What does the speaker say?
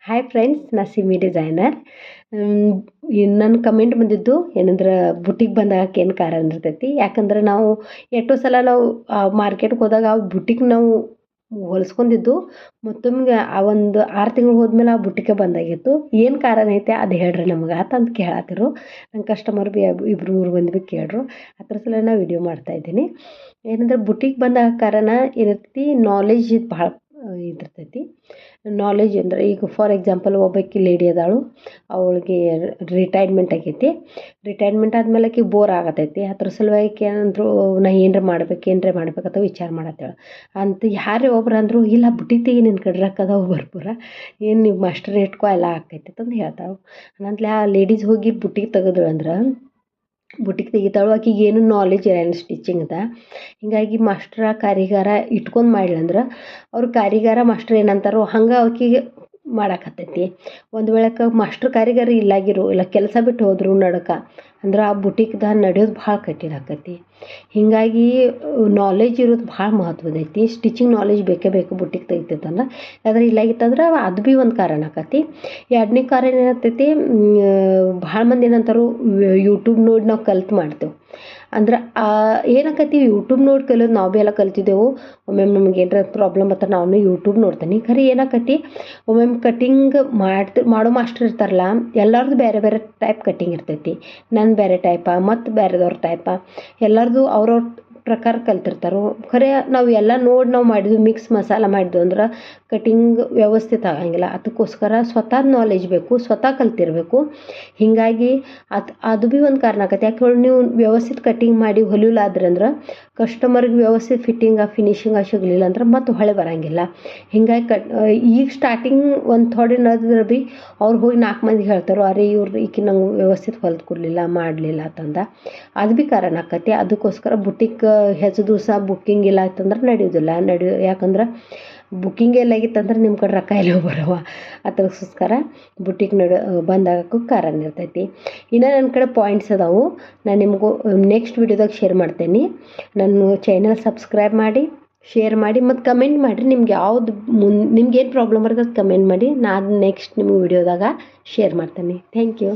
Hi friends, ನಾ Simi designer. ನನ್ನ comment ಬಂದಿದ್ದು ಏನಂದ್ರೆ ಬುಟ್ಟಿಗೆ ಬಂದಾಗ ಏನು ಕಾರಣ ಇರ್ತೈತಿ. ಯಾಕಂದ್ರೆ ನಾವು ಎಷ್ಟೋ ಸಲ ನಾವು ಮಾರ್ಕೆಟ್ಗೆ ಹೋದಾಗ ಆ ಬುಟ್ಟಿಗೆ ನಾವು ಹೊಲಿಸ್ಕೊಂಡಿದ್ದು ಮತ್ತೊಮ್ಮೆ ಆ ಒಂದು 6 ತಿಂಗಳು ಹೋದ್ಮೇಲೆ ಆ ಬುಟ್ಟಿಗೆ ಬಂದಾಗಿತ್ತು. ಏನು ಕಾರಣ ಐತೆ ಅದು ಹೇಳ್ರಿ ನಮಗೆ ಆತಂತ ಕೇಳತ್ತಿರು. ನನ್ನ ಕಸ್ಟಮರ್ ಬಿ 2-3 ಮಂದಿ ಬಿ ಕೇಳ್ರು. ಅದ್ರ ಸಲ ನಾ ವಿಡಿಯೋ ಮಾಡ್ತಾಯಿದ್ದೀನಿ. ಏನಂದ್ರೆ ಬುಟ್ಟಿಗೆ ಬಂದಾಗ ಕಾರಣ ಏನಿರ್ತೈತಿ, ನಾಲೆಜ್ ಭಾಳ ಇದಿರ್ತೈತಿ. ನಾಲೆಜ್ ಅಂದರೆ ಈಗ ಫಾರ್ ಎಕ್ಸಾಂಪಲ್ ಒಬ್ಬಾಕಿ ಲೇಡಿ ಅದಾಳು, ಅವಳಿಗೆ ರಿಟೈರ್ಮೆಂಟ್ ಆಗೈತಿ. ರಿಟೈರ್ಮೆಂಟ್ ಆದಮೇಲೆ ಆಕೆಗೆ ಬೋರ್ ಆಗತೈತಿ. ಅದ್ರ ಸಲುವಾಗಿ ಏನಂದ್ರು, ನಾ ಏನರ ಮಾಡ್ಬೇಕಂತ ವಿಚಾರ ಮಾಡತ್ತೇಳು ಅಂತ ಯಾರೇ ಒಬ್ರು ಅಂದರು, ಇಲ್ಲ ಬುಟ್ಟಿಗೆ ತೆಗಿ, ನಿನ್ನ ಕಡೆ ರೊಕ್ಕ ಅದಾವು ಬರ್ಪುರ, ಏನು ನೀವು ಮಾಸ್ಟರ್ ಇಟ್ಕೊ ಎಲ್ಲ ಆಕೈತಿ ಅಂತ ಹೇಳ್ತಾಳೆ. ನಂತಲೇ ಆ ಲೇಡೀಸ್ ಹೋಗಿ ಬುಟ್ಟಿಗೆ ತೆಗೆದ್ರು ಅಂದ್ರೆ ಬುಟ್ಟಿಗೆ ತೆಗಿತಾಳು. ಆಕೆಗೆ ಏನು ನಾಲೆಜ್ ಇರಲ್ಲ ಸ್ಟಿಚಿಂಗ್ದ. ಹೀಗಾಗಿ ಮಾಸ್ಟ್ರ ಕಾರಿಗಾರ ಇಟ್ಕೊಂಡು ಮಾಡ್ಲಂದ್ರೆ ಅವ್ರು ಕಾರಿಗಾರ ಮಾಸ್ಟ್ರ್ ಏನಂತಾರೋ ಹಂಗೆ ಆಕೆಗೆ ಮಾಡಾಕತ್ತೈತಿ. ಒಂದು ವೇಳೆಕ ಮಾಸ್ಟ್ರ್ ಕಾರಿಗಾರ ಇಲ್ಲ ಕೆಲಸ ಬಿಟ್ಟು ಹೋದ್ರು ನಡಕ ಅಂದ್ರೆ ಆ ಬುಟ್ಟಿಗ್ದ ನಡೆಯೋದು ಭಾಳ ಕಠಿಣ ಆಕೈತಿ. ಹೀಗಾಗಿ ನಾಲೆಜ್ ಇರೋದು ಭಾಳ ಮಹತ್ವದೈತಿ. ಸ್ಟಿಚಿಂಗ್ ನಾಲೆಜ್ ಬೇಕೇ ಬೇಕು ಬುಟ್ಟಿಗೆ ತೆಗಿತೈತಂದ್ರೆ. ಆದರೆ ಇಲ್ಲಾಗಿತ್ತಂದ್ರೆ ಅದು ಭೀ ಒಂದು ಕಾರಣ ಆಕತಿ. ಎರಡನೇ ಕಾರಣ ಏನಾಗ್ತೈತಿ, ಭಾಳ ಮಂದಿ ಏನಂತಾರೋ ಯೂಟ್ಯೂಬ್ ನೋಡಿ ನಾವು ಕಲ್ತು ಮಾಡ್ತೇವೆ. ಅಂದ್ರೆ ಏನಾಕತಿ, ಯೂಟ್ಯೂಬ್ ನೋಡಿ ಕಲಿಯೋದು ನಾವು ಭೀ ಎಲ್ಲ ಕಲ್ತಿದ್ದೆವು. ಒಮ್ಮೊಮ್ಮೆ ನಮ್ಗೆ ಏನರ ಪ್ರಾಬ್ಲಮ್ ಬತ್ತ ನಾನು ಯೂಟ್ಯೂಬ್ ನೋಡ್ತೀನಿ. ಖರೆ ಏನಾಕತಿ, ಒಮ್ಮೊಮ್ಮೆ ಕಟಿಂಗ್ ಮಾಡೋ ಮಾಸ್ಟರ್ ಇರ್ತಾರಲ್ಲ, ಎಲ್ಲರದು ಬೇರೆ ಬೇರೆ ಟೈಪ್ ಕಟಿಂಗ್ ಇರ್ತೈತಿ. ನನ್ನ ಬೇರೆ ಟೈಪ ಮತ್ತು ಬೇರೆದವ್ರ ಟೈಪ, ಎಲ್ಲರದು ಅವ್ರವ್ರ ಪ್ರಕಾರ ಕಲ್ತಿರ್ತಾರೋ. ಖರೆ ನಾವು ಎಲ್ಲ ನೋಡಿ ನಾವು ಮಾಡಿದ್ವಿ, ಮಿಕ್ಸ್ ಮಸಾಲ ಮಾಡಿದ್ವಿ ಅಂದ್ರೆ ಕಟಿಂಗ್ ವ್ಯವಸ್ಥಿತ ಆಗಂಗಿಲ್ಲ. ಅದಕ್ಕೋಸ್ಕರ ಸ್ವತಃ ನಾಲೆಜ್ ಬೇಕು, ಸ್ವತಃ ಕಲ್ತಿರಬೇಕು. ಹೀಗಾಗಿ ಅದು ಭೀ ಒಂದು ಕಾರಣ ಆಕತಿ. ಯಾಕೆ ಹೇಳಿ, ನೀವು ವ್ಯವಸ್ಥಿತ ಕಟಿಂಗ್ ಮಾಡಿ ಹೊಲಿಲಾದ್ರಂದ್ರೆ ಕಸ್ಟಮರ್ಗೆ ವ್ಯವಸ್ಥಿತ ಫಿನಿಶಿಂಗ್ ಸಿಗಲಿಲ್ಲ ಅಂದ್ರೆ ಮತ್ತೆ ಹೊಳೆ ಬರೋಂಗಿಲ್ಲ. ಹೀಗಾಗಿ ಈಗ ಸ್ಟಾರ್ಟಿಂಗ್ ಒಂದು ಥೋಡೆ ನಡೆದ್ರೆ ಭೀ ಅವ್ರು ಹೋಗಿ 4 ಮಂದಿಗೆ ಹೇಳ್ತಾರೋ, ಅರೆ ಈಕೆ ನಂಗೆ ವ್ಯವಸ್ಥಿತ ಹೊಲ್ದು ಕೊಡಲಿಲ್ಲ, ಮಾಡಲಿಲ್ಲ ಅಂತಂದ. ಅದು ಭೀ ಕಾರಣ ಆಕತಿ. ಅದಕ್ಕೋಸ್ಕರ ಬುಟ್ಟಿಗೆ ಹೆಚ್ಚು ದಿವಸ ಬುಕ್ಕಿಂಗ್ ಇಲ್ಲ ಅಂತಂದ್ರೆ ಯಾಕಂದ್ರೆ ಬುಕ್ಕಿಂಗ್ ಎಲ್ಲ ಆಗಿತ್ತಂದ್ರೆ ನಿಮ್ಮ ಕಡೆ ರೊಕ್ಕ ಎಲ್ಲ ಬರವ. ಅದಕ್ಕೋಸ್ಕರ ಬುಟ್ಟಿಗೆ ಬಂದಾಗಕ್ಕೂ ಕಾರಣ ಇರ್ತೈತಿ. ಇನ್ನು ನನ್ನ ಕಡೆ ಪಾಯಿಂಟ್ಸ್ ಅದಾವು, ನಾನು ನಿಮಗೂ ನೆಕ್ಸ್ಟ್ ವಿಡಿಯೋದಾಗ ಶೇರ್ ಮಾಡ್ತೇನೆ. ನನ್ನ ಚಾನಲ್ ಸಬ್ಸ್ಕ್ರೈಬ್ ಮಾಡಿ, ಶೇರ್ ಮಾಡಿ ಮತ್ತು ಕಮೆಂಟ್ ಮಾಡಿರಿ. ನಿಮ್ಗೆ ನಿಮ್ಗೆ ಏನು ಪ್ರಾಬ್ಲಮ್ ಬರ್ತದೆ ಕಮೆಂಟ್ ಮಾಡಿ. ನಾನು ನೆಕ್ಸ್ಟ್ ನಿಮ್ಗೆ ವಿಡಿಯೋದಾಗ ಶೇರ್ ಮಾಡ್ತೇನೆ. Thank you.